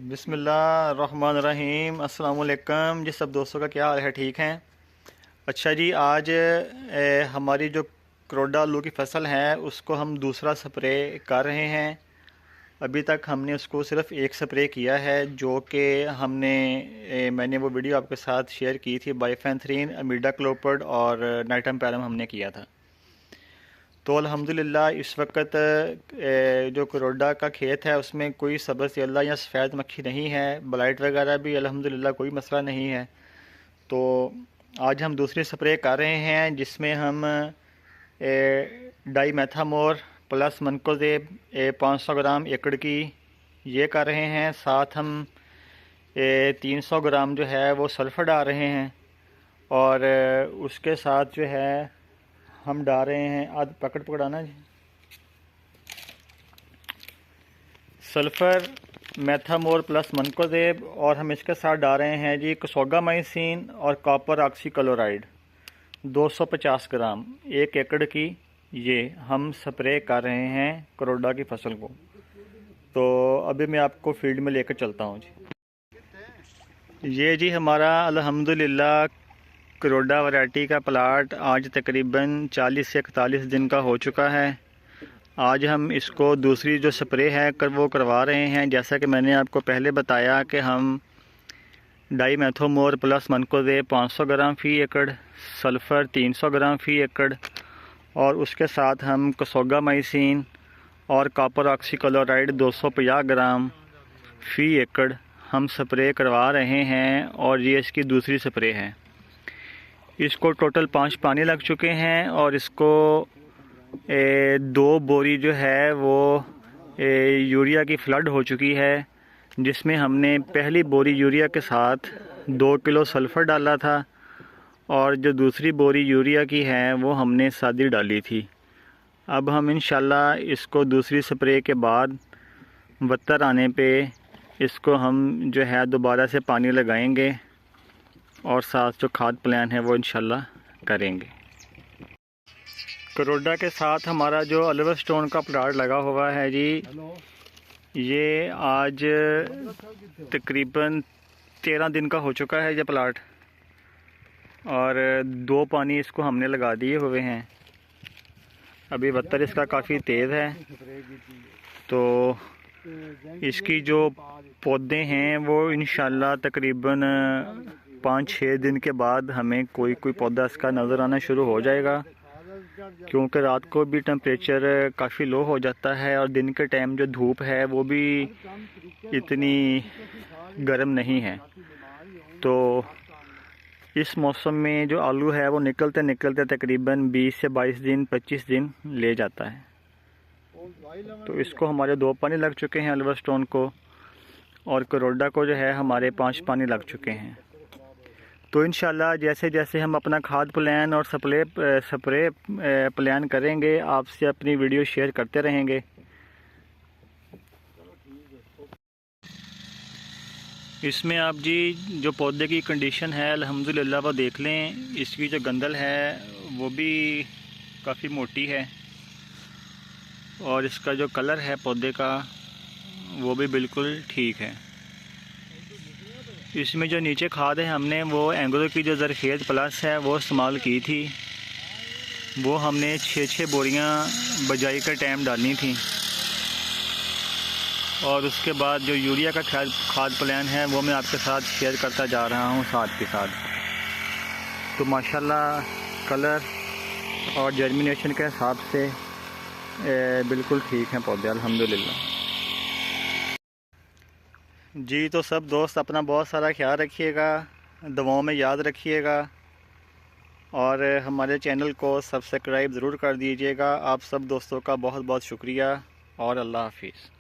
बिस्मिल्लाहिर्रहमानिर्रहीम। अस्सलाम वालेकुम जी। सब दोस्तों का क्या हाल है? ठीक हैं? अच्छा जी, आज हमारी जो करोड़ा आलू की फ़सल है उसको हम दूसरा स्प्रे कर रहे हैं। अभी तक हमने उसको सिर्फ़ एक स्प्रे किया है, जो कि मैंने वो वीडियो आपके साथ शेयर की थी। बाइफेंथ्रीन, इमिडाक्लोपिड और नाइट्रोपैरम हमने किया था। तो अल्हम्दुलिल्लाह इस वक्त जो करोड़ा का खेत है उसमें कोई सब्ज़ येल्ला या सफ़ेद मक्खी नहीं है। ब्लाइट वगैरह भी अल्हम्दुलिल्लाह कोई मसला नहीं है। तो आज हम दूसरी स्प्रे कर रहे हैं, जिसमें हम डाईमेथामोर प्लस मनकोजेब 500 ग्राम एकड़ की ये कर रहे हैं। साथ हम 300 ग्राम जो है वो सल्फ़र डाल रहे हैं, और उसके साथ जो है हम डाल रहे हैं पकड़ाना जी, सल्फ़र, मेथामोर प्लस मनकोजेब, और हम इसके साथ डाल रहे हैं जी कसोगामाइसिन और कॉपर ऑक्सीक्लोराइड 250 ग्राम 1 एकड़ की। ये हम स्प्रे कर रहे हैं करोड़ा की फसल को। तो अभी मैं आपको फील्ड में लेकर चलता हूँ जी। ये जी हमारा अल्हम्दुलिल्लाह करोड़ा वैरायटी का प्लाट आज तकरीबन 40 से 41 दिन का हो चुका है। आज हम इसको दूसरी जो स्प्रे है वो करवा रहे हैं। जैसा कि मैंने आपको पहले बताया कि हम डाईमेथोमोर प्लस मनकोजेब 500 ग्राम फ़ी एकड़, सल्फ़र 300 ग्राम फ़ी एकड़, और उसके साथ हम कसोगामाइसिन और कॉपर ऑक्सीक्लोराइड 250 ग्राम फ़ी एकड़ हम स्प्रे करवा रहे हैं। और ये इसकी दूसरी स्प्रे है। इसको टोटल 5 पानी लग चुके हैं, और इसको 2 बोरी जो है वो यूरिया की फ्लड हो चुकी है, जिसमें हमने पहली बोरी यूरिया के साथ 2 किलो सल्फ़र डाला था, और जो दूसरी बोरी यूरिया की है वो हमने सादी डाली थी। अब हम इंशाल्लाह इसको दूसरी स्प्रे के बाद बत्तर आने पे इसको हम जो है दोबारा से पानी लगाएंगे, और साथ जो खाद प्लान है वो इंशाल्लाह करेंगे। करोड़ा के साथ हमारा जो अल्वर स्टोन का प्लाट लगा हुआ है जी, ये आज तकरीबन 13 दिन का हो चुका है ये प्लाट, और 2 पानी इसको हमने लगा दिए हुए हैं। अभी बत्तर इसका काफ़ी तेज़ है। तो इसकी जो पौधे हैं वो इंशाल्लाह तकरीबन 5-6 दिन के बाद हमें कोई पौधा इसका नज़र आना शुरू हो जाएगा, क्योंकि रात को भी टेम्परेचर काफ़ी लो हो जाता है, और दिन के टाइम जो धूप है वो भी इतनी गर्म नहीं है। तो इस मौसम में जो आलू है वो निकलते तकरीबन 20 से 22 दिन 25 दिन ले जाता है। तो इसको हमारे 2 पानी लग चुके हैं अल्वर स्टोन को, और करोड़ा को जो है हमारे 5 पानी लग चुके हैं। तो इंशाल्लाह जैसे जैसे हम अपना खाद प्लान और स्प्रे प्लान करेंगे, आपसे अपनी वीडियो शेयर करते रहेंगे। इसमें आप जी जो पौधे की कंडीशन है अल्हम्दुलिल्लाह वो देख लें। इसकी जो गंदल है वो भी काफ़ी मोटी है, और इसका जो कलर है पौधे का वो भी बिल्कुल ठीक है। इसमें जो नीचे खाद है हमने वो एंग्रो की जो ज़रखेज़ प्लस है वो इस्तेमाल की थी। वो हमने 6-6 बोरियां बजाई का टाइम डालनी थी, और उसके बाद जो यूरिया का खाद प्लान है वो मैं आपके साथ शेयर करता जा रहा हूँ साथ के साथ। तो माशाल्लाह कलर और जर्मिनेशन के हिसाब से बिल्कुल ठीक हैं पौधे अल्हम्दुलिल्लाह जी। तो सब दोस्त अपना बहुत सारा ख्याल रखिएगा, दवाओं में याद रखिएगा, और हमारे चैनल को सब्सक्राइब ज़रूर कर दीजिएगा। आप सब दोस्तों का बहुत बहुत शुक्रिया, और अल्लाह हाफिज़।